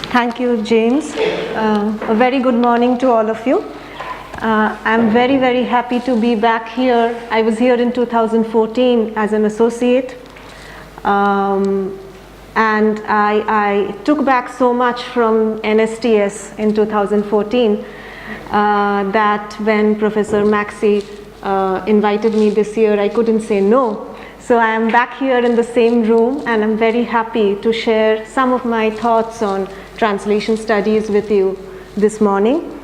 Thank you, James. A very good morning to all of you. I'm very, very happy to be back here. I was here in 2014 as an associate. And I took back so much from NSTS in 2014 that when Professor Maxey invited me this year, I couldn't say no. So I am back here in the same room, and I'm very happy to share some of my thoughts on translation studies with you this morning.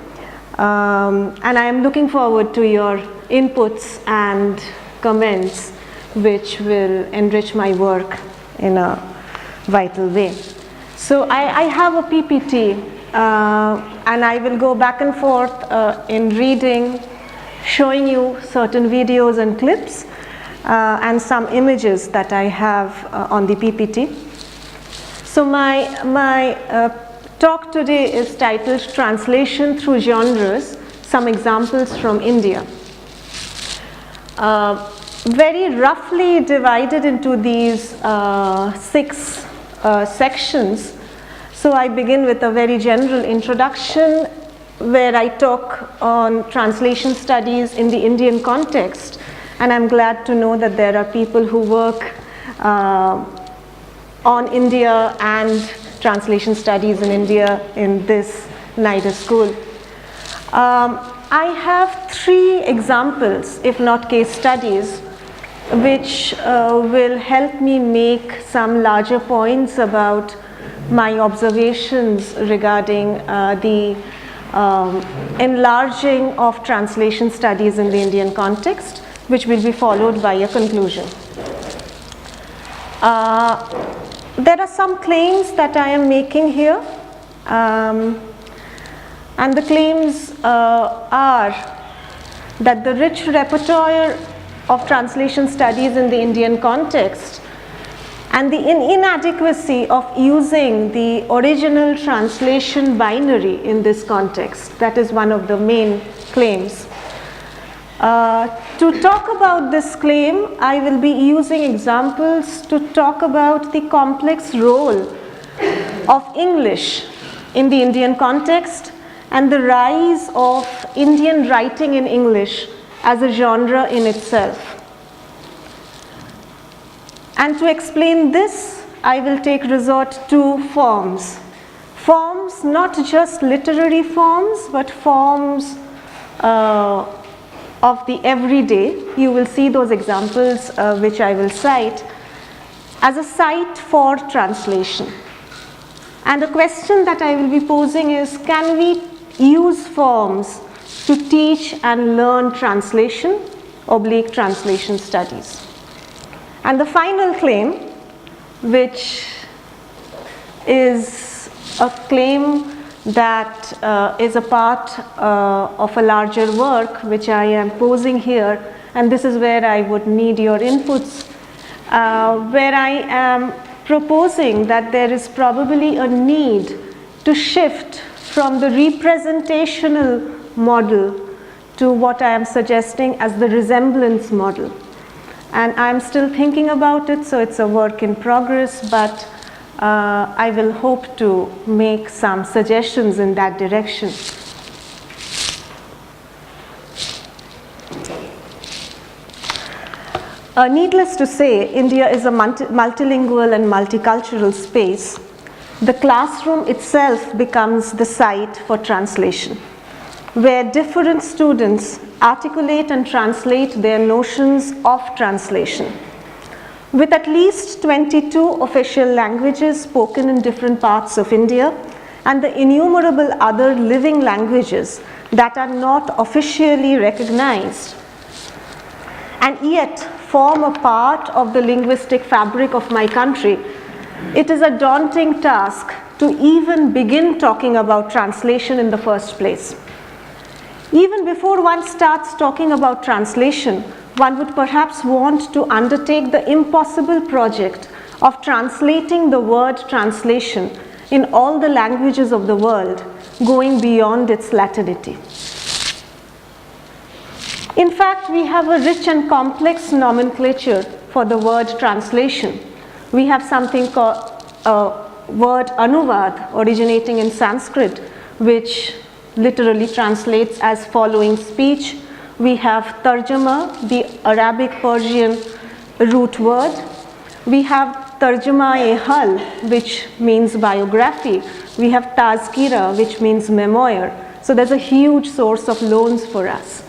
And I am looking forward to your inputs and comments, which will enrich my work in a vital way. So I have a PPT, and I will go back and forth in reading, showing you certain videos and clips, and some images that I have on the PPT. So my talk today is titled Translation Through Genres, Some Examples from India. Very roughly divided into these 6 sections. So I begin with a very general introduction where I talk on translation studies in the Indian context. And I'm glad to know that there are people who work on India and translation studies in India in this Nida school. I have 3 examples, if not case studies, which will help me make some larger points about my observations regarding the enlarging of translation studies in the Indian context, which will be followed by a conclusion. There are some claims that I am making here, and the claims are that the rich repertoire of translation studies in the Indian context and the inadequacy of using the original translation binary in this context. That is one of the main claims. To talk about this claim, I will be using examples to talk about the complex role of English in the Indian context and the rise of Indian writing in English as a genre in itself. And to explain this, I will take resort to forms. Forms, not just literary forms, but forms of the everyday. You will see those examples which I will cite as a site for translation. And the question that I will be posing is, can we use forms to teach and learn translation, / translation studies? And the final claim, which is a claim that is a part of a larger work which I am posing here, and this is where I would need your inputs, where I am proposing that there is probably a need to shift from the representational model to what I am suggesting as the resemblance model. And I'm still thinking about it, so it's a work in progress, but I will hope to make some suggestions in that direction. Needless to say, India is a multilingual and multicultural space. The classroom itself becomes the site for translation, where different students articulate and translate their notions of translation. With at least 22 official languages spoken in different parts of India and the innumerable other living languages that are not officially recognized and yet form a part of the linguistic fabric of my country, it is a daunting task to even begin talking about translation in the first place. Even before one starts talking about translation, one would perhaps want to undertake the impossible project of translating the word translation in all the languages of the world, going beyond its Latinity. In fact, we have a rich and complex nomenclature for the word translation. We have something called word anuvad, originating in Sanskrit, which literally translates as following speech. We have tarjama, the Arabic Persian root word. We have tarjama-e-hal, which means biography. We have tazkira, which means memoir. So there's a huge source of loans for us.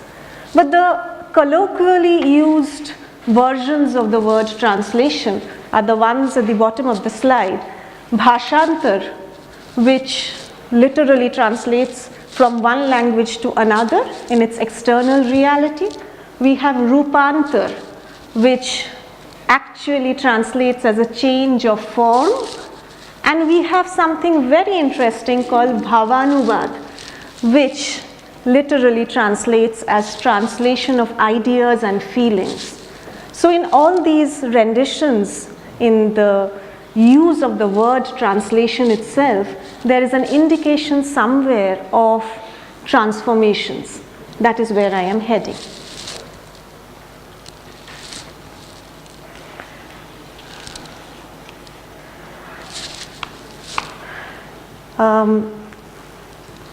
But the colloquially used versions of the word translation are the ones at the bottom of the slide. Bhashantar, which literally translates from one language to another in its external reality. We have rupantar, which actually translates as a change of form. And we have something very interesting called bhavanuvad, which literally translates as translation of ideas and feelings. So in all these renditions, in the use of the word translation itself, there is an indication somewhere of transformations. That is where I am heading.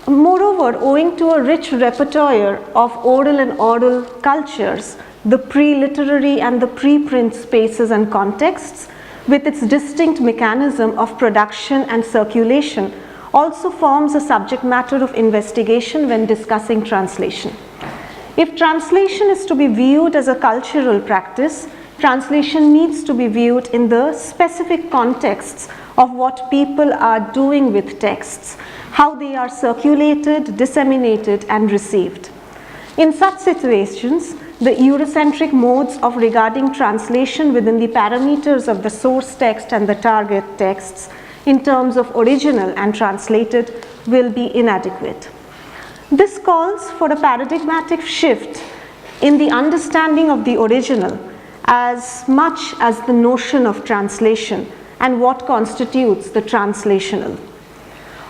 Moreover, owing to a rich repertoire of oral and oral cultures, the pre-literary and the pre-print spaces and contexts, with its distinct mechanism of production and circulation, also forms a subject matter of investigation when discussing translation. If translation is to be viewed as a cultural practice, translation needs to be viewed in the specific contexts of what people are doing with texts, how they are circulated, disseminated, and received. In such situations, the Eurocentric modes of regarding translation within the parameters of the source text and the target texts in terms of original and translated will be inadequate. This calls for a paradigmatic shift in the understanding of the original as much as the notion of translation and what constitutes the translational.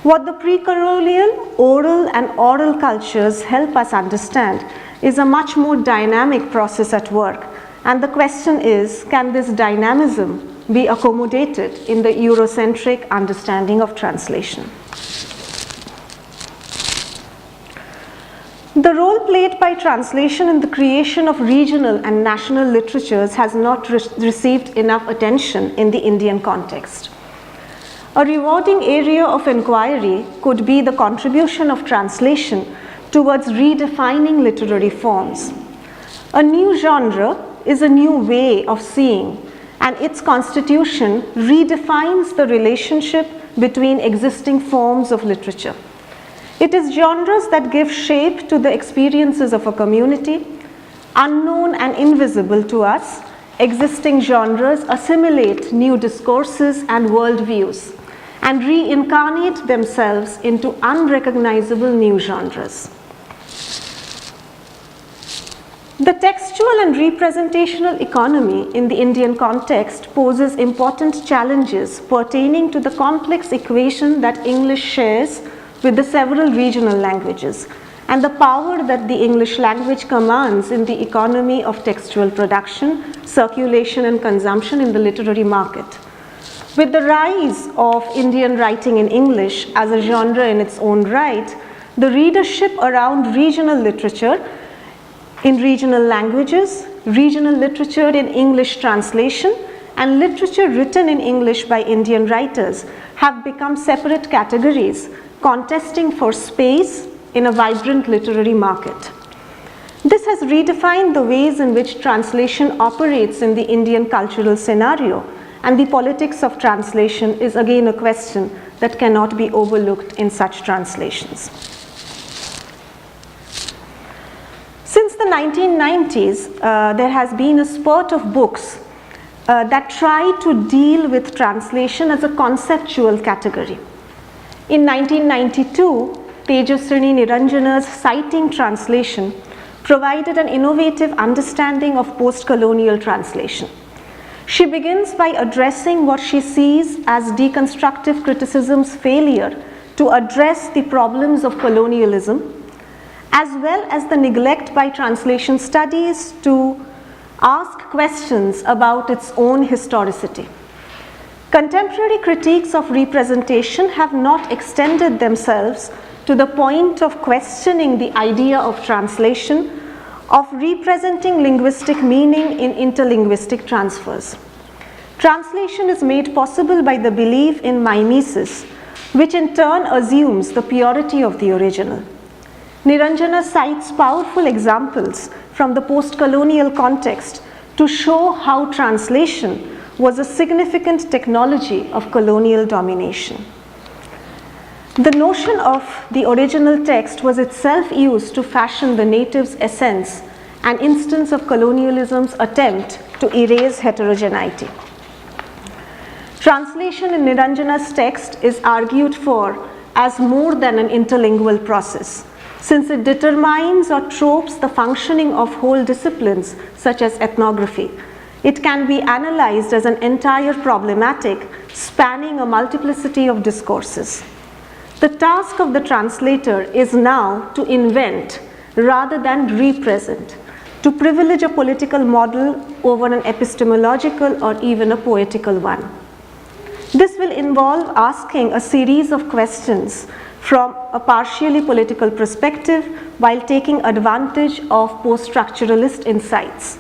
What the pre-colonial, oral and oral cultures help us understand is a much more dynamic process at work, and the question is, can this dynamism be accommodated in the Eurocentric understanding of translation? The role played by translation in the creation of regional and national literatures has not received enough attention in the Indian context. A rewarding area of inquiry could be the contribution of translation towards redefining literary forms. A new genre is a new way of seeing, and its constitution redefines the relationship between existing forms of literature. It is genres that give shape to the experiences of a community. Unknown and invisible to us, existing genres assimilate new discourses and worldviews and reincarnate themselves into unrecognizable new genres. The textual and representational economy in the Indian context poses important challenges pertaining to the complex equation that English shares with the several regional languages and the power that the English language commands in the economy of textual production, circulation and consumption in the literary market. With the rise of Indian writing in English as a genre in its own right, the readership around regional literature in regional languages, regional literature in English translation, and literature written in English by Indian writers have become separate categories, contesting for space in a vibrant literary market. This has redefined the ways in which translation operates in the Indian cultural scenario, and the politics of translation is again a question that cannot be overlooked in such translations. Since the 1990s, there has been a spurt of books that try to deal with translation as a conceptual category. In 1992, Tejaswini Niranjana's Citing Translation provided an innovative understanding of post-colonial translation. She begins by addressing what she sees as deconstructive criticism's failure to address the problems of colonialism, as well as the neglect by translation studies to ask questions about its own historicity. Contemporary critiques of representation have not extended themselves to the point of questioning the idea of translation, of representing linguistic meaning in interlinguistic transfers. Translation is made possible by the belief in mimesis, which in turn assumes the purity of the original. Niranjana cites powerful examples from the post-colonial context to show how translation was a significant technology of colonial domination. The notion of the original text was itself used to fashion the native's essence, an instance of colonialism's attempt to erase heterogeneity. Translation in Niranjana's text is argued for as more than an interlingual process, since it determines or tropes the functioning of whole disciplines such as ethnography. It can be analyzed as an entire problematic spanning a multiplicity of discourses. The task of the translator is now to invent rather than represent, to privilege a political model over an epistemological or even a poetical one. This will involve asking a series of questions from a partially political perspective while taking advantage of post-structuralist insights.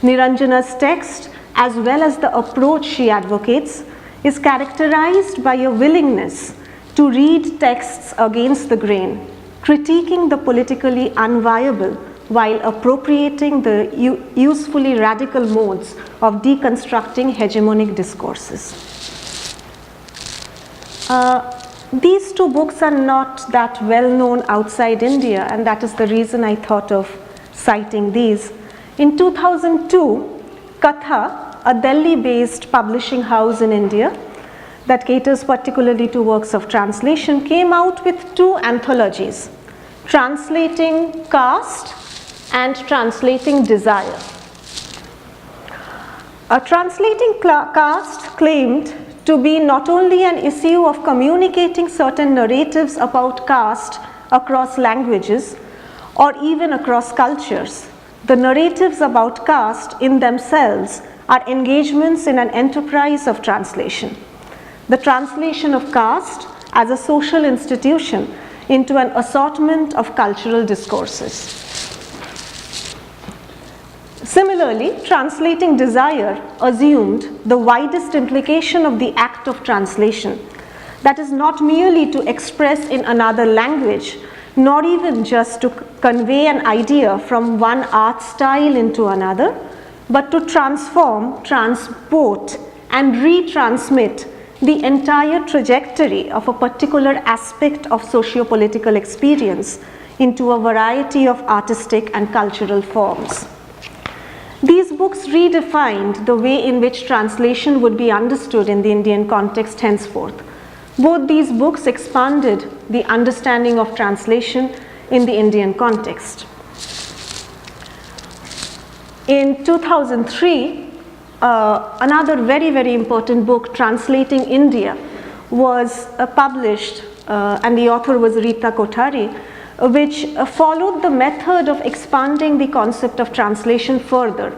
Niranjana's text, as well as the approach she advocates, is characterized by a willingness to read texts against the grain, critiquing the politically unviable while appropriating the usefully radical modes of deconstructing hegemonic discourses. These two books are not that well known outside India, and that is the reason I thought of citing these. In 2002, Katha, a Delhi-based publishing house in India that caters particularly to works of translation, came out with two anthologies, Translating Caste and Translating Desire. Translating Caste claimed to be not only an issue of communicating certain narratives about caste across languages or even across cultures. The narratives about caste in themselves are engagements in an enterprise of translation. The translation of caste as a social institution into an assortment of cultural discourses. Similarly, Translating Desire assumed the widest implication of the act of translation, that is not merely to express in another language, nor even just to convey an idea from one art style into another, but to transform, transport, and retransmit the entire trajectory of a particular aspect of socio-political experience into a variety of artistic and cultural forms. These books redefined the way in which translation would be understood in the Indian context henceforth. Both these books expanded the understanding of translation in the Indian context. In 2003, another very, very important book, Translating India, was published, and the author was Rita Kothari, which followed the method of expanding the concept of translation further,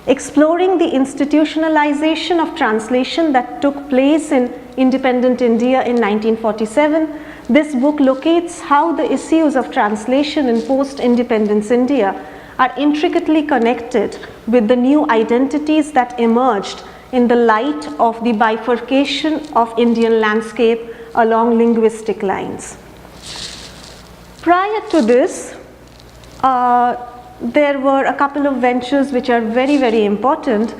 exploring the institutionalization of translation that took place in independent India in 1947. This book locates how the issues of translation in post-independence India are intricately connected with the new identities that emerged in the light of the bifurcation of Indian landscape along linguistic lines. Prior to this, there were a couple of ventures which are very, very important.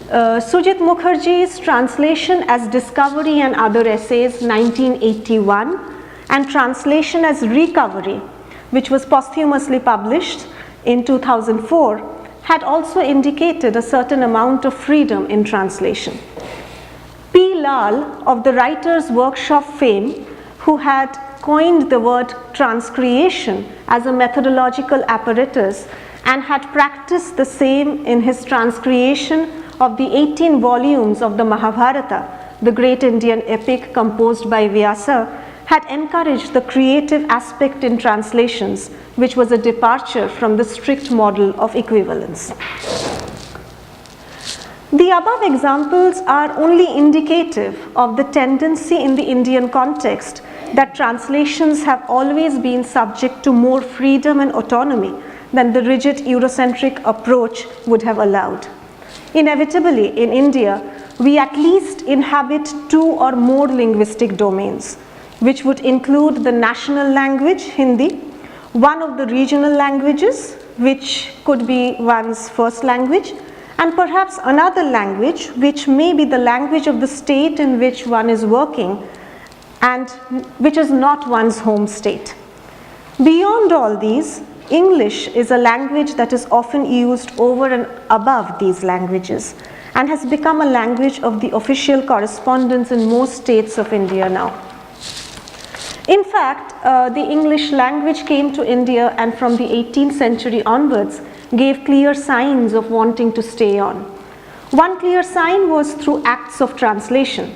Sujit Mukherjee's Translation as Discovery and Other Essays, 1981, and Translation as Recovery, which was posthumously published in 2004, had also indicated a certain amount of freedom in translation. P. Lal, of the Writers' Workshop fame, who had coined the word transcreation as a methodological apparatus and had practiced the same in his transcreation of the 18 volumes of the Mahabharata, the great Indian epic composed by Vyasa, had encouraged the creative aspect in translations, which was a departure from the strict model of equivalence. The above examples are only indicative of the tendency in the Indian context that translations have always been subject to more freedom and autonomy than the rigid Eurocentric approach would have allowed. Inevitably, in India, we at least inhabit two or more linguistic domains, which would include the national language, Hindi, one of the regional languages, which could be one's first language, and perhaps another language, which may be the language of the state in which one is working and which is not one's home state. Beyond all these, English is a language that is often used over and above these languages and has become a language of the official correspondence in most states of India now. In fact, the English language came to India and from the 18th century onwards gave clear signs of wanting to stay on. One clear sign was through acts of translation.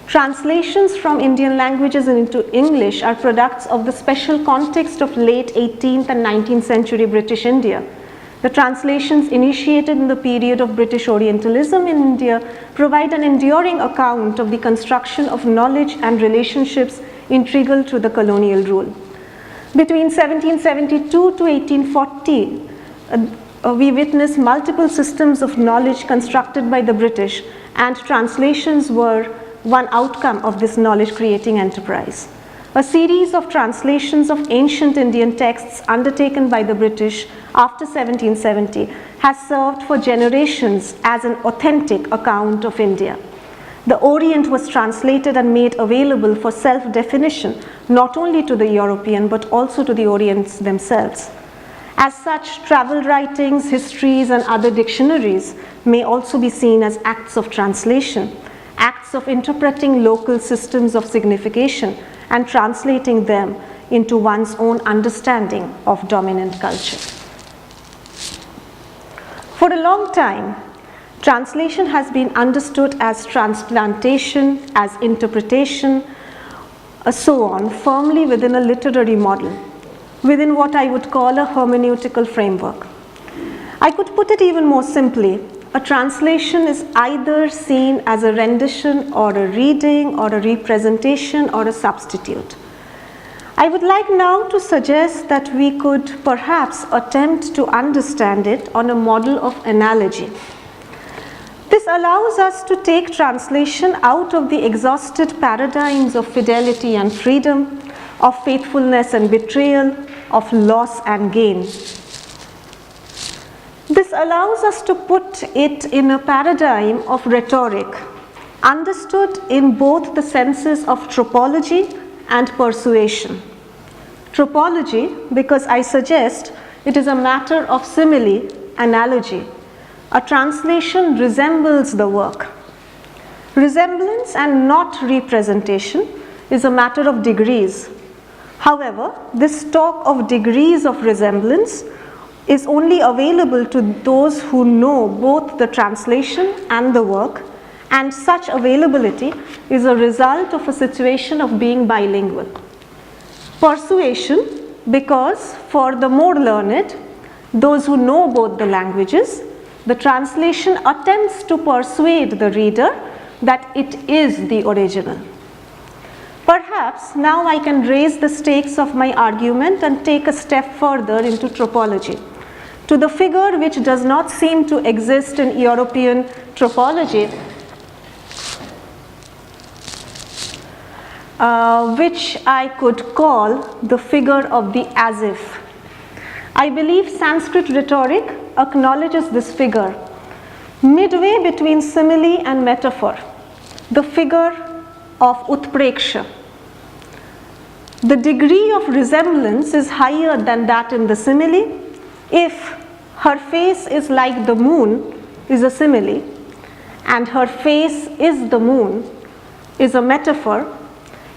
Translations from Indian languages into English are products of the special context of late 18th and 19th century British India. The translations initiated in the period of British Orientalism in India provide an enduring account of the construction of knowledge and relationships integral to the colonial rule. Between 1772 to 1840, we witnessed multiple systems of knowledge constructed by the British, and translations were one outcome of this knowledge-creating enterprise. A series of translations of ancient Indian texts undertaken by the British after 1770 has served for generations as an authentic account of India. The Orient was translated and made available for self-definition, not only to the European but also to the Orients themselves. As such, travel writings, histories, and other dictionaries may also be seen as acts of translation, acts of interpreting local systems of signification and translating them into one's own understanding of dominant culture. For a long time, translation has been understood as transplantation, as interpretation, so on, firmly within a literary model, within what I would call a hermeneutical framework. I could put it even more simply. A translation is either seen as a rendition or a reading or a representation or a substitute. I would like now to suggest that we could perhaps attempt to understand it on a model of analogy. This allows us to take translation out of the exhausted paradigms of fidelity and freedom, of faithfulness and betrayal, of loss and gain. This allows us to put it in a paradigm of rhetoric, understood in both the senses of tropology and persuasion. Tropology, because I suggest it is a matter of simile, analogy. A translation resembles the work. Resemblance and not representation is a matter of degrees. However, this talk of degrees of resemblance is only available to those who know both the translation and the work, and such availability is a result of a situation of being bilingual. Persuasion, because for the more learned, those who know both the languages, the translation attempts to persuade the reader that it is the original. Perhaps now I can raise the stakes of my argument and take a step further into tropology, to the figure which does not seem to exist in European tropology, which I could call the figure of the as if. I believe Sanskrit rhetoric acknowledges this figure, midway between simile and metaphor, the figure of utpreksha. The degree of resemblance is higher than that in the simile. If her face is like the moon is a simile, and her face is the moon is a metaphor,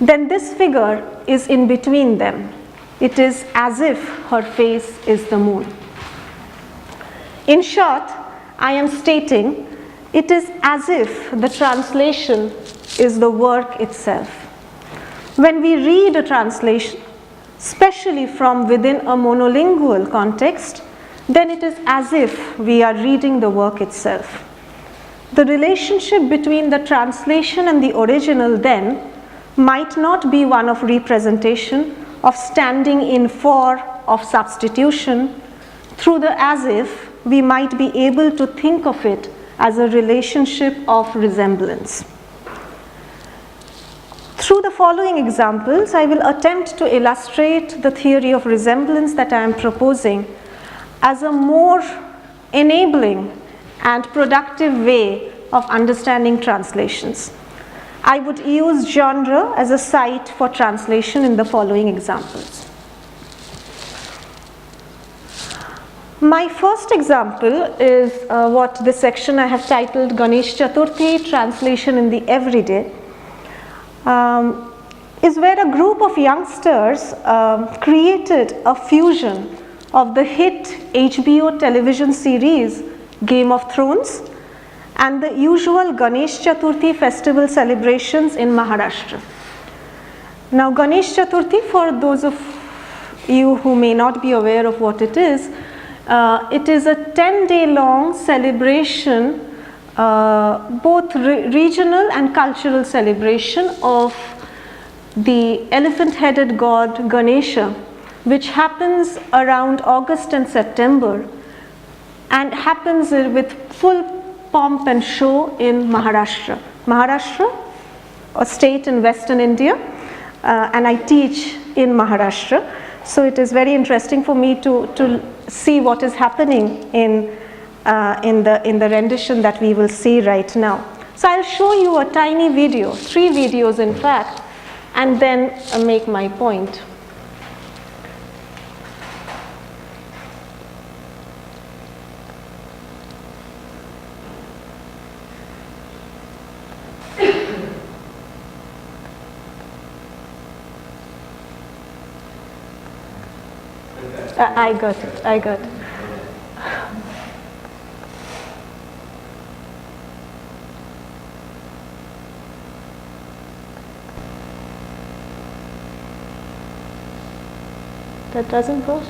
then this figure is in between them. It is as if her face is the moon. In short, I am stating it is as if the translation is the work itself. When we read a translation, especially from within a monolingual context, then it is as if we are reading the work itself. The relationship between the translation and the original then might not be one of representation, of standing in for, of substitution. Through the as if, we might be able to think of it as a relationship of resemblance. Through the following examples, I will attempt to illustrate the theory of resemblance that I am proposing as a more enabling and productive way of understanding translations. I would use genre as a site for translation in the following examples. My first example is what this section I have titled Ganesh Chaturthi, Translation in the Everyday, is where a group of youngsters created a fusion of the hit HBO television series Game of Thrones and the usual Ganesh Chaturthi festival celebrations in Maharashtra. Now, Ganesh Chaturthi, for those of you who may not be aware of what it is a 10-day long celebration, both regional and cultural celebration of the elephant-headed god Ganesha, which happens around August and September and happens with full pomp and show in Maharashtra. Maharashtra, a state in Western India, and I teach in Maharashtra. So it is very interesting for me to see what is happening in the rendition that we will see right now. So I'll show you a tiny video, 3 videos in fact, and then make my point. I got it. That doesn't work?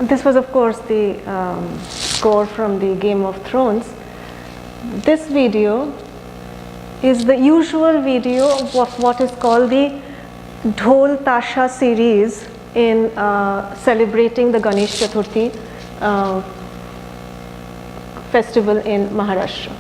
This was, of course, the score from the Game of Thrones. This video is the usual video of what is called the Dhol Tasha series in celebrating the Ganesh Chaturthi festival in Maharashtra.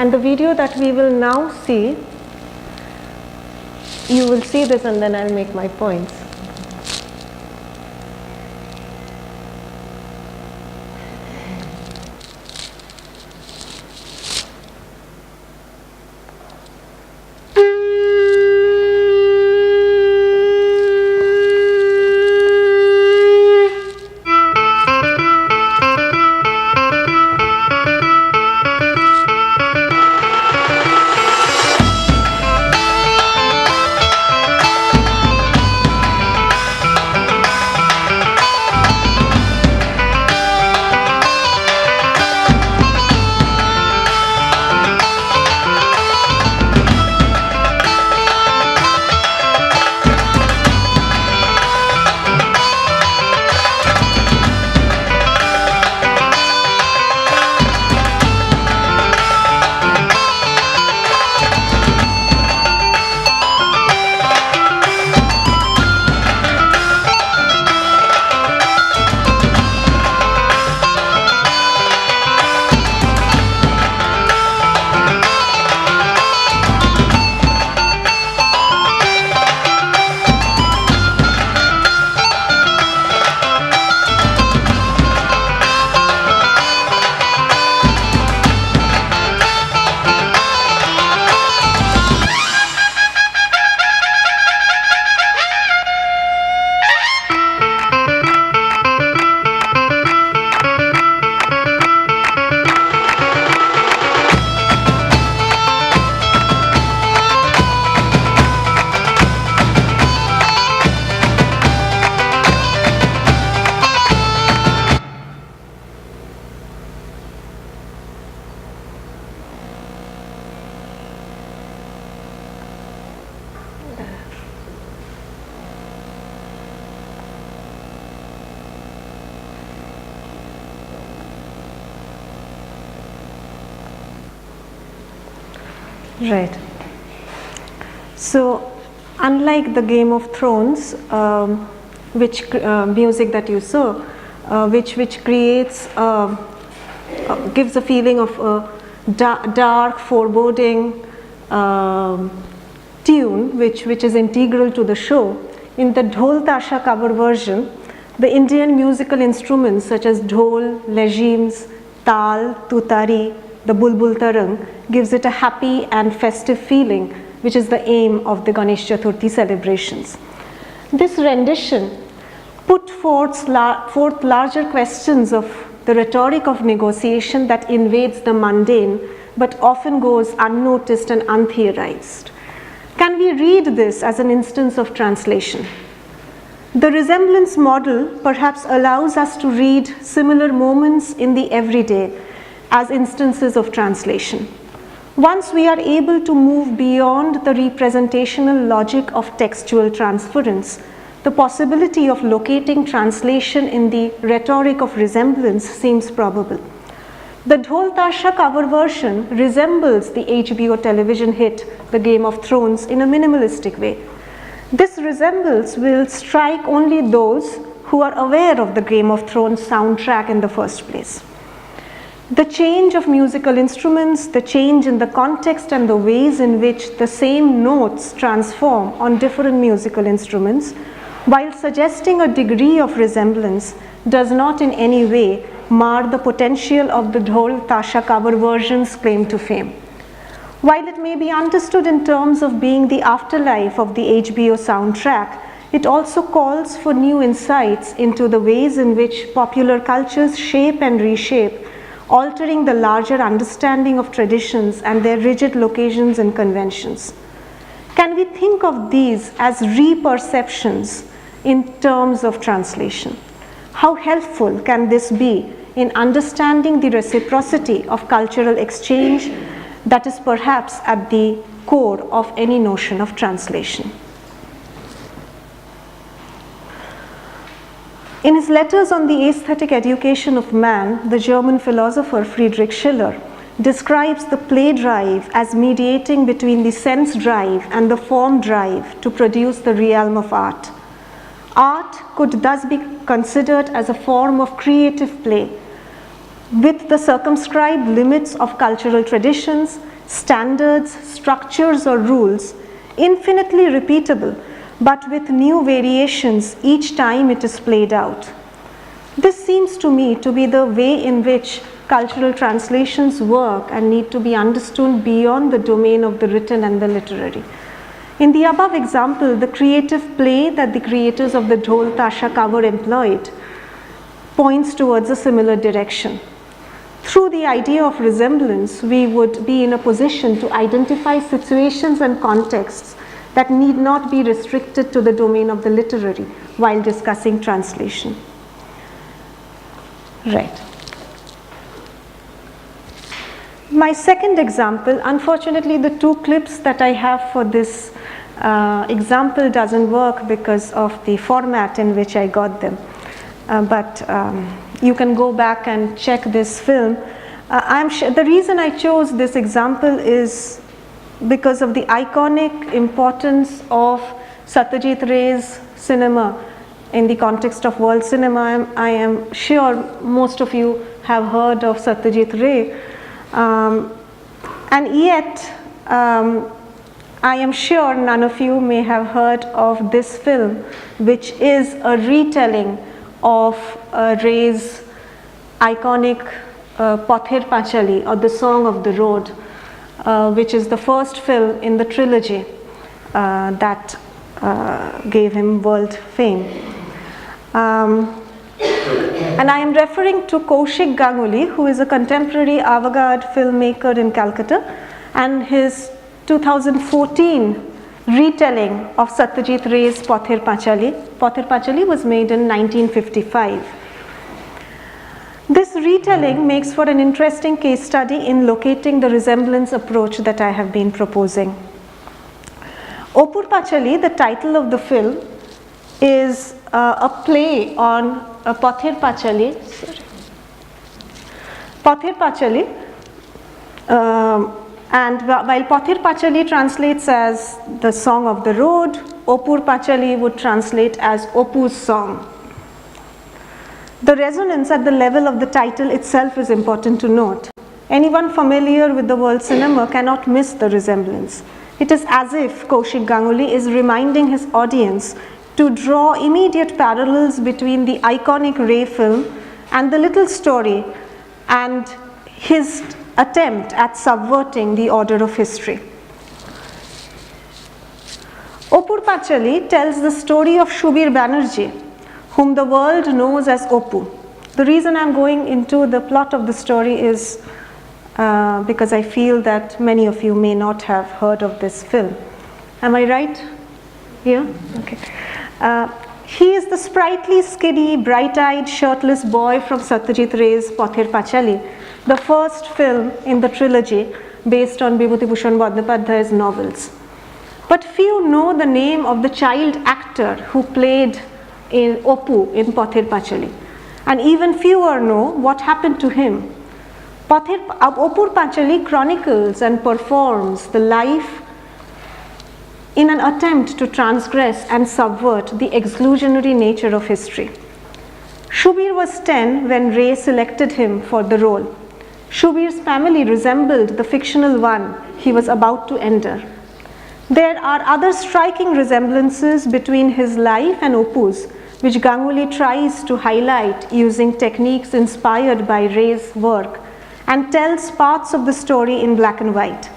And the video that we will now see, you will see this and then I'll make my points. Right. So, unlike the Game of Thrones, music that you saw, which creates, gives a feeling of dark, foreboding tune, which is integral to the show. In the Dhol Tasha cover version, the Indian musical instruments such as dhol, legims, tal, tutari, the bulbul tarang gives it a happy and festive feeling, which is the aim of the Ganesh Chaturthi celebrations. This rendition put forth larger questions of the rhetoric of negotiation that invades the mundane but often goes unnoticed and untheorized. Can we read this as an instance of translation? The resemblance model perhaps allows us to read similar moments in the everyday as instances of translation. Once we are able to move beyond the representational logic of textual transference, the possibility of locating translation in the rhetoric of resemblance seems probable. The Dhol Tasha cover version resembles the HBO television hit The Game of Thrones in a minimalistic way. This resemblance will strike only those who are aware of the Game of Thrones soundtrack in the first place. The change of musical instruments, the change in the context and the ways in which the same notes transform on different musical instruments, while suggesting a degree of resemblance, does not in any way mar the potential of the Dhol Tasha cover version's claim to fame. While it may be understood in terms of being the afterlife of the HBO soundtrack, it also calls for new insights into the ways in which popular cultures shape and reshape, altering the larger understanding of traditions and their rigid locations and conventions. Can we think of these as reperceptions in terms of translation? How helpful can this be in understanding the reciprocity of cultural exchange that is perhaps at the core of any notion of translation? In his letters on the aesthetic education of man, the German philosopher Friedrich Schiller describes the play drive as mediating between the sense drive and the form drive to produce the realm of art. Art could thus be considered as a form of creative play, with the circumscribed limits of cultural traditions, standards, structures or rules, infinitely repeatable, but with new variations each time it is played out. This seems to me to be the way in which cultural translations work and need to be understood beyond the domain of the written and the literary. In the above example, the creative play that the creators of the Dhol Tasha cover employed points towards a similar direction. Through the idea of resemblance, we would be in a position to identify situations and contexts that need not be restricted to the domain of the literary while discussing translation. Right. My second example, unfortunately the two clips that I have for this example doesn't work because of the format in which I got them. But you can go back and check this film. I'm sure the reason I chose this example is because of the iconic importance of Satyajit Ray's cinema in the context of world cinema. I am sure most of you have heard of Satyajit Ray. And yet, I am sure none of you may have heard of this film, which is a retelling of Ray's iconic Pathir Pachali, or the Song of the Road, which is the first film in the trilogy that gave him world fame. And I am referring to Kaushik Ganguly, who is a contemporary avant-garde filmmaker in Calcutta, and his 2014 retelling of Satyajit Ray's Pathir Pachali. Pathir Pachali was made in 1955. This retelling makes for an interesting case study in locating the resemblance approach that I have been proposing. Opur Pachali, the title of the film, is a play on Pathir Pachali. Pathir Pachali, and while Pathir Pachali translates as the Song of the Road, Opur Pachali would translate as Opu's Song. The resonance at the level of the title itself is important to note. Anyone familiar with the world cinema cannot miss the resemblance. It is as if Kaushik Ganguly is reminding his audience to draw immediate parallels between the iconic Ray film and the little story and his attempt at subverting the order of history. Opur Pachali tells the story of Shubir Banerjee, whom the world knows as Opu. The reason I'm going into the plot of the story is because I feel that many of you may not have heard of this film. Am I right? Yeah? Okay. He is the sprightly, skinny, bright-eyed, shirtless boy from Satyajit Ray's Pathir Pachali, the first film in the trilogy based on Bibhuti Bhushan Bandyopadhyay's novels. But few know the name of the child actor who played in Opu in Pathir Pachali, and even fewer know what happened to him. Opur Pachali chronicles and performs the life in an attempt to transgress and subvert the exclusionary nature of history. Shubir was 10 when Ray selected him for the role. Shubir's family resembled the fictional one he was about to enter. There are other striking resemblances between his life and Opu's, which Ganguly tries to highlight using techniques inspired by Ray's work and tells parts of the story in black and white.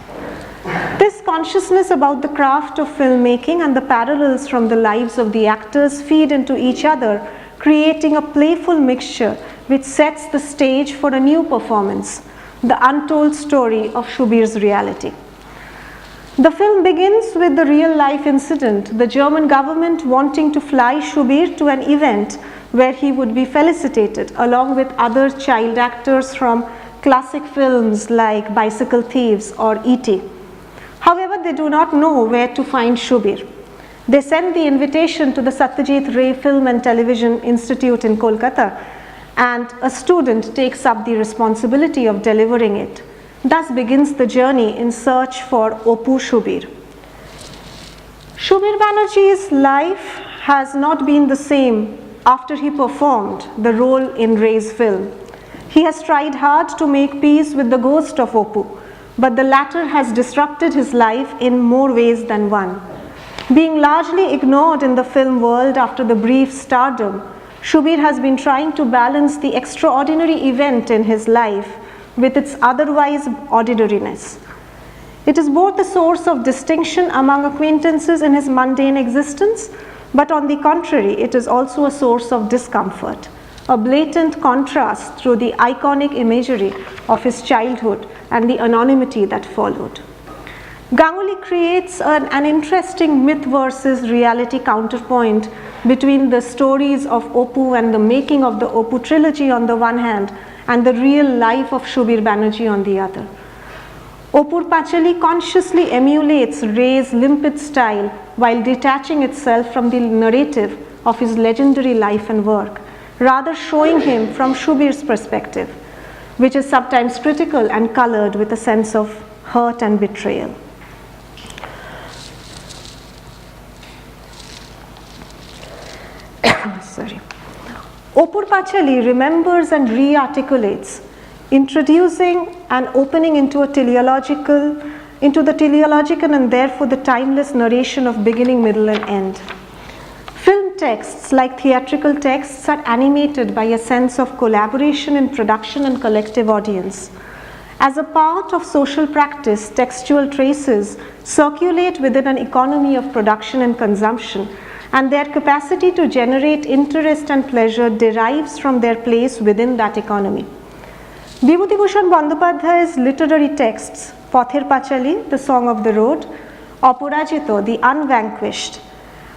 This consciousness about the craft of filmmaking and the parallels from the lives of the actors feed into each other, creating a playful mixture which sets the stage for a new performance, the untold story of Shubir's reality. The film begins with the real-life incident, the German government wanting to fly Shubir to an event where he would be felicitated along with other child actors from classic films like Bicycle Thieves or E.T. However, they do not know where to find Shubir. They send the invitation to the Satyajit Ray Film and Television Institute in Kolkata, and a student takes up the responsibility of delivering it. Thus begins the journey in search for Opu Shubir. Shubir Banerjee's life has not been the same after he performed the role in Ray's film. He has tried hard to make peace with the ghost of Opu, but the latter has disrupted his life in more ways than one. Being largely ignored in the film world after the brief stardom, Shubir has been trying to balance the extraordinary event in his life with its otherwise ordinariness. It is both a source of distinction among acquaintances in his mundane existence, but on the contrary, it is also a source of discomfort, a blatant contrast through the iconic imagery of his childhood and the anonymity that followed. Ganguly creates an interesting myth versus reality counterpoint between the stories of Opu and the making of the Opu trilogy on the one hand and the real life of Shubir Banerjee on the other. Opur Pachali consciously emulates Ray's limpid style while detaching itself from the narrative of his legendary life and work, rather showing him from Shubir's perspective, which is sometimes critical and colored with a sense of hurt and betrayal. Sorry. Opur Pachali remembers and re-articulates, introducing and opening into the teleological and therefore the timeless narration of beginning, middle and end. Film texts, like theatrical texts, are animated by a sense of collaboration in production and collective audience. As a part of social practice, textual traces circulate within an economy of production and consumption, and their capacity to generate interest and pleasure derives from their place within that economy. Bibhutibhushan Bandyopadhyay's literary texts, Pother Pachali, The Song of the Road, Aparajito, The Unvanquished,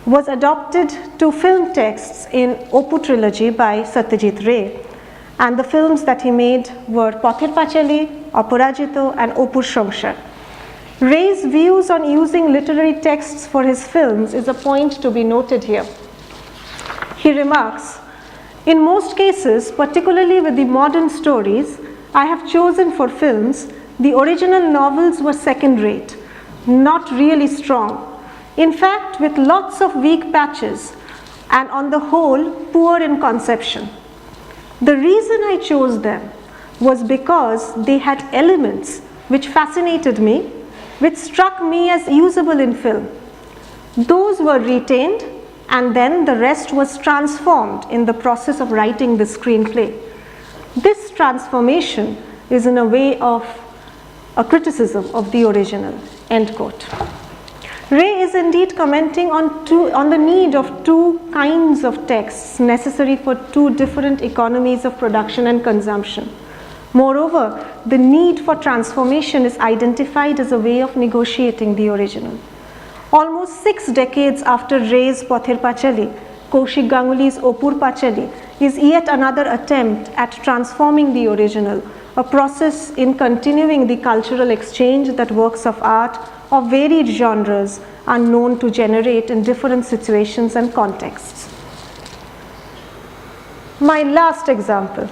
was adopted to film texts in Opu trilogy by Satyajit Ray, and the films that he made were Pother Pachali, Aparajito and Opur Shongshar. Ray's views on using literary texts for his films is a point to be noted here. He remarks, "In most cases, particularly with the modern stories I have chosen for films, the original novels were second-rate, not really strong. In fact, with lots of weak patches and on the whole, poor in conception. The reason I chose them was because they had elements which fascinated me, which struck me as usable in film. Those were retained, and then the rest was transformed in the process of writing the screenplay. This transformation is in a way of a criticism of the original," end quote. Ray is indeed commenting on the need of two kinds of texts necessary for two different economies of production and consumption. Moreover, the need for transformation is identified as a way of negotiating the original. Almost 6 decades after Ray's Pother Pachali, Kaushik Ganguly's Opur Pachali is yet another attempt at transforming the original, a process in continuing the cultural exchange that works of art of varied genres are known to generate in different situations and contexts. My last example.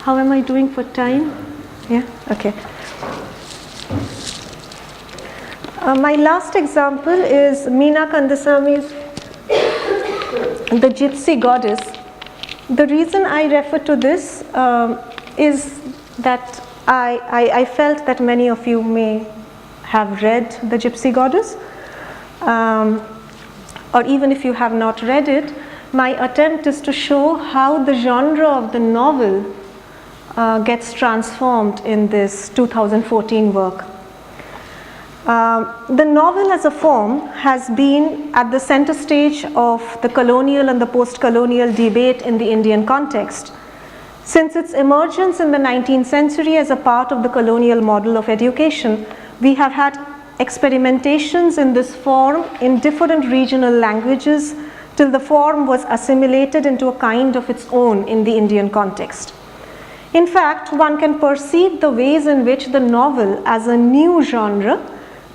How am I doing for time? Yeah, okay. My last example is Meena Kandaswamy's The Gypsy Goddess. The reason I refer to this is that I felt that many of you may have read The Gypsy Goddess, or even if you have not read it, my attempt is to show how the genre of the novel gets transformed in this 2014 work. The novel as a form has been at the center stage of the colonial and the post-colonial debate in the Indian context. Since its emergence in the 19th century as a part of the colonial model of education, we have had experimentations in this form in different regional languages till the form was assimilated into a kind of its own in the Indian context. In fact, one can perceive the ways in which the novel as a new genre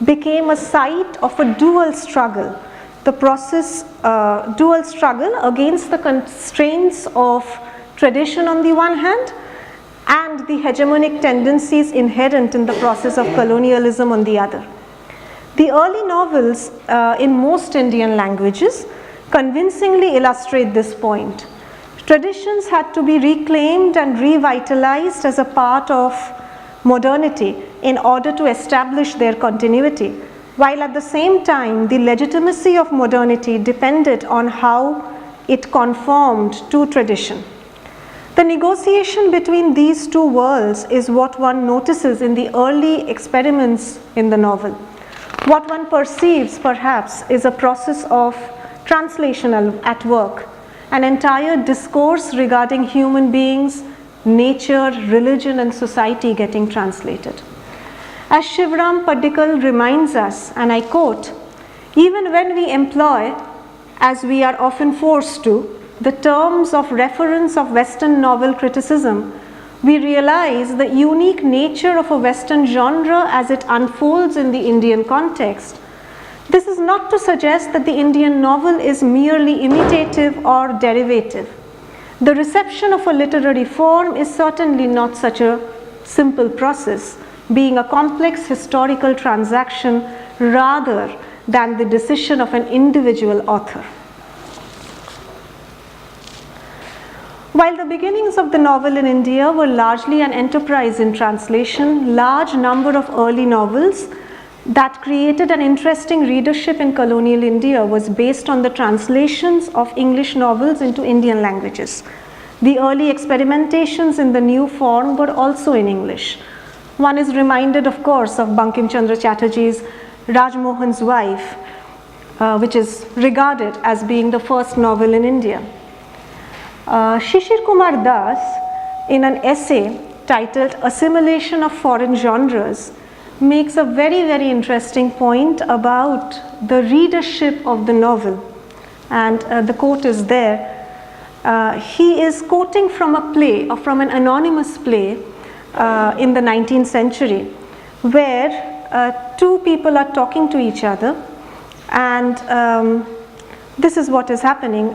became a site of a dual struggle, dual struggle against the constraints of tradition on the one hand and the hegemonic tendencies inherent in the process of colonialism on the other. The early novels in most Indian languages convincingly illustrate this point. Traditions had to be reclaimed and revitalized as a part of modernity in order to establish their continuity, while at the same time the legitimacy of modernity depended on how it conformed to tradition. The negotiation between these two worlds is what one notices in the early experiments in the novel. What one perceives, perhaps, is a process of translation at work, an entire discourse regarding human beings, nature, religion, and society getting translated. As Shivram Paddikal reminds us, and I quote, "Even when we employ, as we are often forced to, the terms of reference of Western novel criticism, we realize the unique nature of a Western genre as it unfolds in the Indian context. This is not to suggest that the Indian novel is merely imitative or derivative. The reception of a literary form is certainly not such a simple process, being a complex historical transaction rather than the decision of an individual author." While the beginnings of the novel in India were largely an enterprise in translation, large number of early novels that created an interesting readership in colonial India was based on the translations of English novels into Indian languages. The early experimentations in the new form were also in English. One is reminded, of course, of Bankim Chandra Chatterjee's Rajmohan's Wife, which is regarded as being the first novel in India. Shishir Kumar Das, in an essay titled Assimilation of Foreign Genres, makes a very, very interesting point about the readership of the novel. And the quote is there. He is quoting from a play, or from an anonymous play in the 19th century, where two people are talking to each other, and this is what is happening,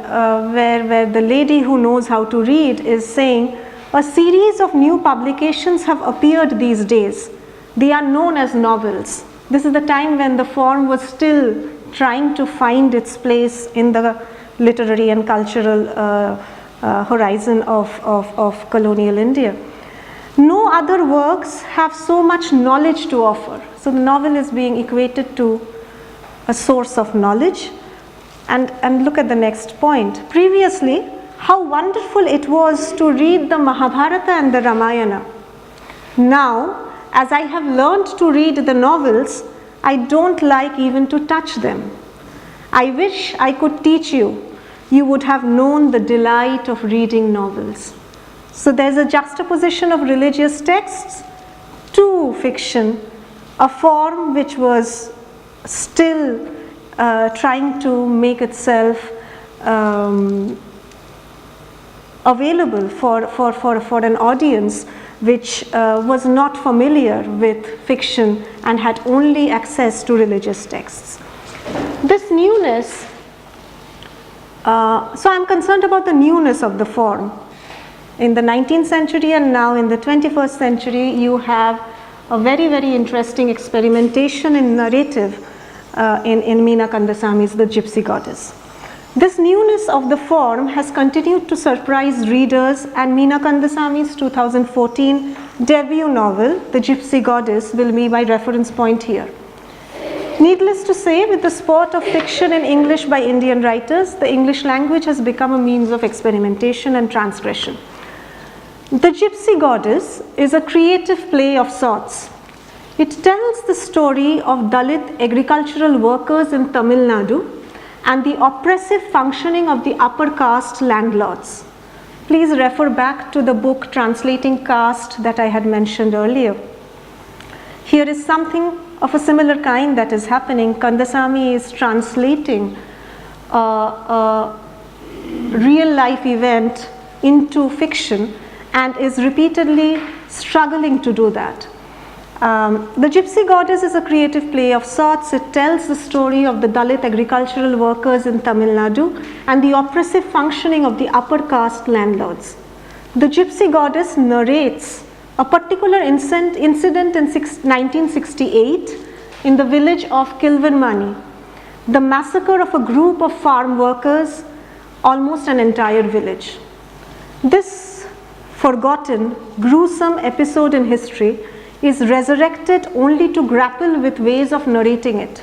where the lady who knows how to read is saying, "A series of new publications have appeared these days. They are known as novels." This is the time when the form was still trying to find its place in the literary and cultural horizon of colonial India. "No other works have so much knowledge to offer." So the novel is being equated to a source of knowledge. And look at the next point. "Previously, how wonderful it was to read the Mahabharata and the Ramayana. Now, as I have learned to read the novels, I don't like even to touch them. I wish I could teach you. You would have known the delight of reading novels." So there's a juxtaposition of religious texts to fiction, a form which was still trying to make itself available for an audience which was not familiar with fiction and had only access to religious texts. This newness, so I'm concerned about the newness of the form. In the 19th century and now in the 21st century, you have a very, very interesting experimentation in narrative in Meena Kandaswamy's The Gypsy Goddess. This newness of the form has continued to surprise readers, and Meena Kandaswamy's 2014 debut novel, The Gypsy Goddess, will be my reference point here. Needless to say, with the sport of fiction in English by Indian writers, the English language has become a means of experimentation and transgression. The Gypsy Goddess is a creative play of sorts. It tells the story of Dalit agricultural workers in Tamil Nadu and the oppressive functioning of the upper caste landlords. Please refer back to the book Translating Caste that I had mentioned earlier. Here is something of a similar kind that is happening. Kandaswamy is translating a real life event into fiction and is repeatedly struggling to do that. The Gypsy Goddess is a creative play of sorts. It tells the story of the Dalit agricultural workers in Tamil Nadu and the oppressive functioning of the upper caste landlords. The Gypsy Goddess narrates a particular incident in 1968 in the village of Kilvanmani, the massacre of a group of farm workers, almost an entire village. This forgotten, gruesome episode in history is resurrected only to grapple with ways of narrating it.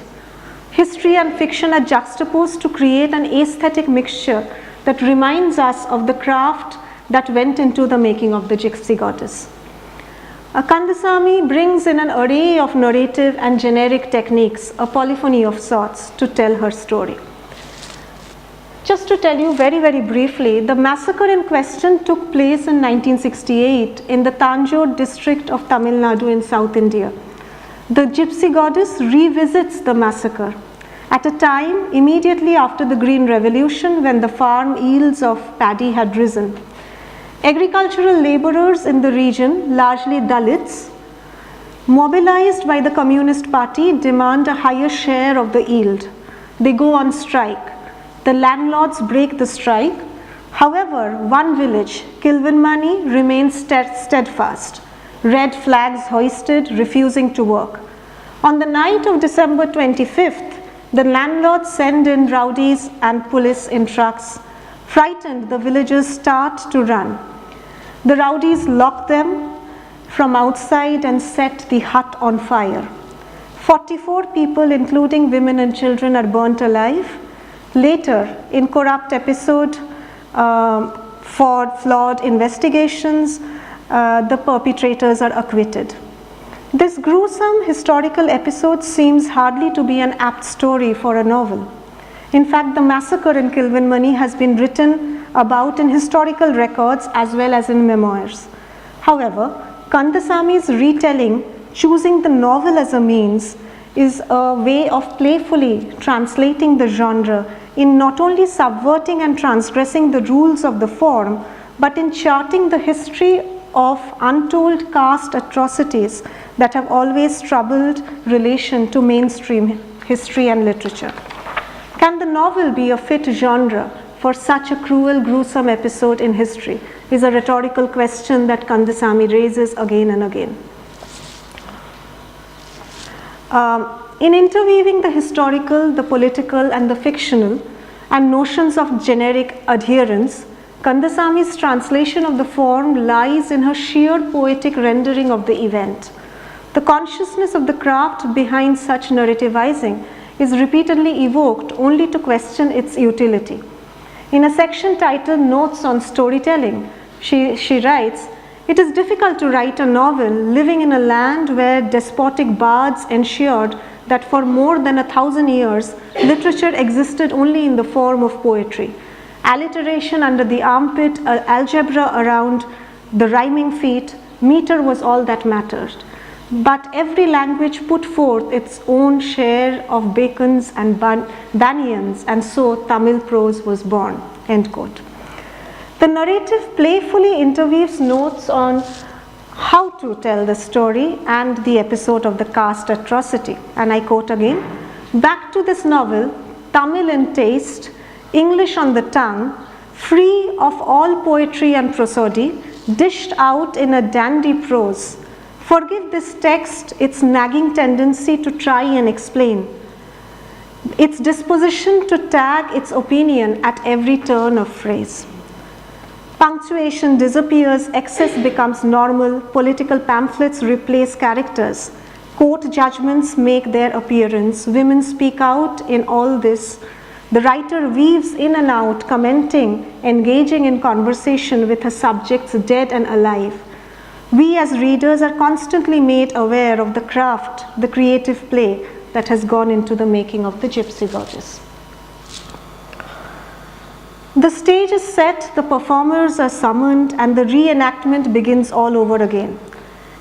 History and fiction are juxtaposed to create an aesthetic mixture that reminds us of the craft that went into the making of the Gypsy Goddess. Kandasamy brings in an array of narrative and generic techniques, a polyphony of sorts, to tell her story. Just to tell you very, very briefly, the massacre in question took place in 1968 in the Tanjore district of Tamil Nadu in South India. The Gypsy Goddess revisits the massacre at a time immediately after the Green Revolution, when the farm yields of paddy had risen. Agricultural laborers in the region, largely Dalits, mobilized by the Communist Party, demand a higher share of the yield. They go on strike. The landlords break the strike. However, one village, Kilvinmani, remains steadfast, red flags hoisted, refusing to work. On the night of December 25th, the landlords send in rowdies and police in trucks. Frightened, the villagers start to run. The rowdies lock them from outside and set the hut on fire. 44 people, including women and children, are burnt alive. Later, in corrupt episode for flawed investigations, the perpetrators are acquitted. This gruesome historical episode seems hardly to be an apt story for a novel. In fact, the massacre in Kilvinmani has been written about in historical records as well as in memoirs. However, Kandasamy's retelling, choosing the novel as a means, is a way of playfully translating the genre in not only subverting and transgressing the rules of the form, but in charting the history of untold caste atrocities that have always troubled relation to mainstream history and literature. Can the novel be a fit genre for such a cruel, gruesome episode in history? Is a rhetorical question that Kandasamy raises again and again. In interweaving the historical, the political, and the fictional, and notions of generic adherence, Kandasamy's translation of the form lies in her sheer poetic rendering of the event. The consciousness of the craft behind such narrativizing is repeatedly evoked only to question its utility. In a section titled Notes on Storytelling, she writes, "It is difficult to write a novel living in a land where despotic bards ensured that for more than 1,000 years, literature existed only in the form of poetry. Alliteration under the armpit, algebra around the rhyming feet, meter was all that mattered. But every language put forth its own share of Bacons and Banyans, and so Tamil prose was born." End quote. The narrative playfully interweaves notes on how to tell the story and the episode of the caste atrocity. And I quote again, "Back to this novel, Tamil in taste, English on the tongue, free of all poetry and prosody, dished out in a dandy prose. Forgive this text its nagging tendency to try and explain, its disposition to tag its opinion at every turn of phrase. Punctuation disappears, excess becomes normal, political pamphlets replace characters, court judgments make their appearance, women speak out in all this. The writer weaves in and out, commenting, engaging in conversation with her subjects dead and alive. We as readers are constantly made aware of the craft, the creative play that has gone into the making of the Gypsy Goddess." The stage is set, the performers are summoned, and the reenactment begins all over again.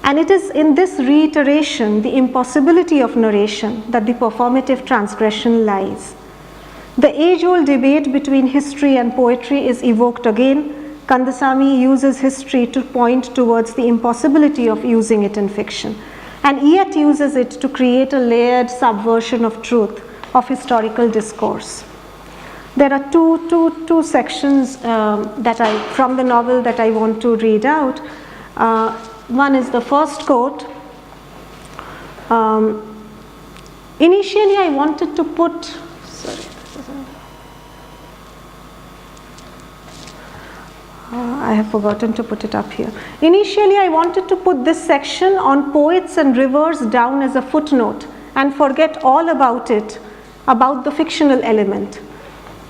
And it is in this reiteration, the impossibility of narration, that the performative transgression lies. The age-old debate between history and poetry is evoked again. Kandasamy uses history to point towards the impossibility of using it in fiction, and yet uses it to create a layered subversion of truth, of historical discourse. There are two sections from the novel that I want to read out. One is the first quote. Initially, I wanted to put, I have forgotten to put it up here. Initially, I wanted to put this section on poets and rivers down as a footnote and forget all about it, about the fictional element.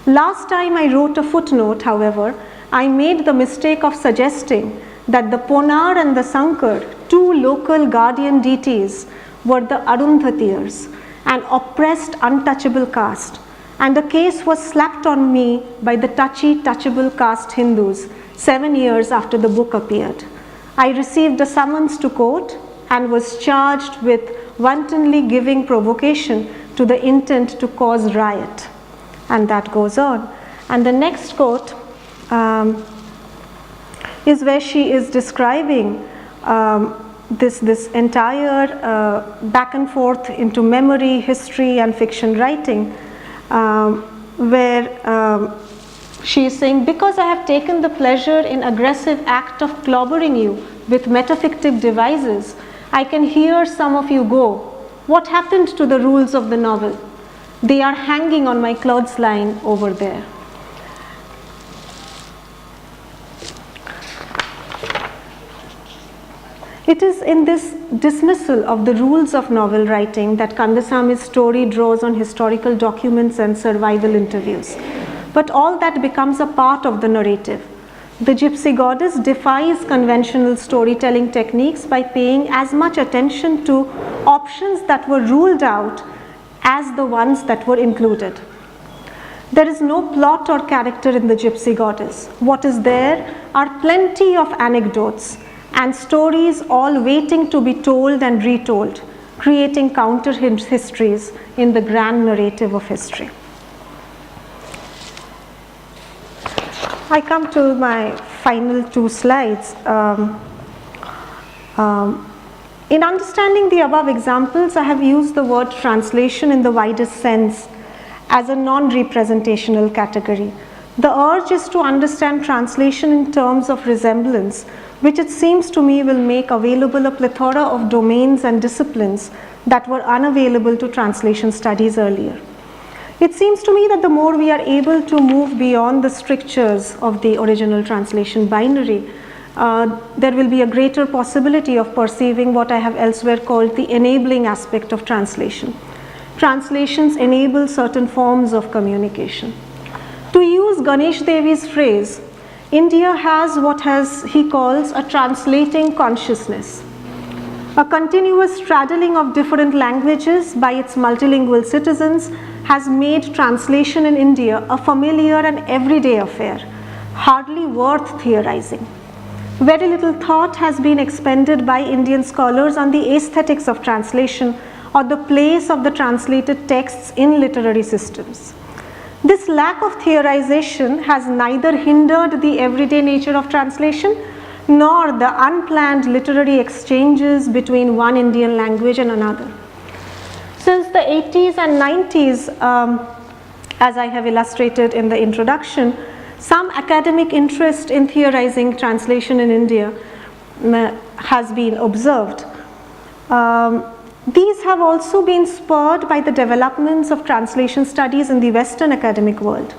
Last time I wrote a footnote, however, I made the mistake of suggesting that the Ponar and the Sankar, two local guardian deities, were the Arundhatiyars, an oppressed, untouchable caste, and a case was slapped on me by the touchy, touchable caste Hindus 7 years after the book appeared. I received a summons to court and was charged with wantonly giving provocation to the intent to cause riot. And that goes on. And the next quote is where she is describing this entire back and forth into memory, history, and fiction writing, where she is saying, because I have taken the pleasure in aggressive act of clobbering you with metafictive devices, I can hear some of you go, what happened to the rules of the novel? They are hanging on my clothesline over there. It is in this dismissal of the rules of novel writing that Kandasami's story draws on historical documents and survival interviews. But all that becomes a part of the narrative. The gypsy goddess defies conventional storytelling techniques by paying as much attention to options that were ruled out as the ones that were included. There is no plot or character in the gypsy goddess. What is there are plenty of anecdotes and stories all waiting to be told and retold, creating counter histories in the grand narrative of history. I come to my final 2 slides. In understanding the above examples, I have used the word translation in the widest sense as a non-representational category. The urge is to understand translation in terms of resemblance, which it seems to me will make available a plethora of domains and disciplines that were unavailable to translation studies earlier. It seems to me that the more we are able to move beyond the strictures of the original translation binary, there will be a greater possibility of perceiving what I have elsewhere called the enabling aspect of translation. Translations enable certain forms of communication. To use Ganesh Devi's phrase, India has what he calls a translating consciousness. A continuous straddling of different languages by its multilingual citizens has made translation in India a familiar and everyday affair, hardly worth theorizing. Very little thought has been expended by Indian scholars on the aesthetics of translation or the place of the translated texts in literary systems. This lack of theorization has neither hindered the everyday nature of translation nor the unplanned literary exchanges between one Indian language and another. Since the 80s and 90s, as I have illustrated in the introduction, some academic interest in theorizing translation in India has been observed. These have also been spurred by the developments of translation studies in the Western academic world.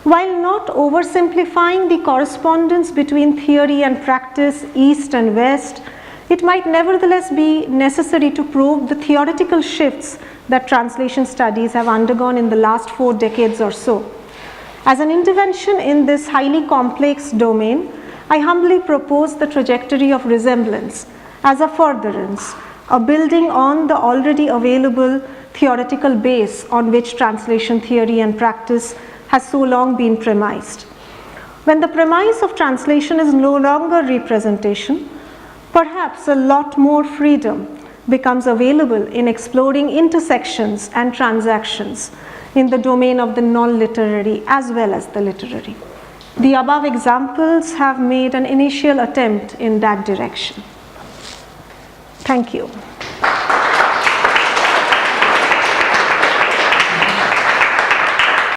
While not oversimplifying the correspondence between theory and practice, East and West, it might nevertheless be necessary to probe the theoretical shifts that translation studies have undergone in the last 4 decades or so. As an intervention in this highly complex domain, I humbly propose the trajectory of resemblance as a furtherance, a building on the already available theoretical base on which translation theory and practice has so long been premised. When the premise of translation is no longer representation, perhaps a lot more freedom becomes available in exploring intersections and transactions in the domain of the non-literary as well as the literary. The above examples have made an initial attempt in that direction. Thank you.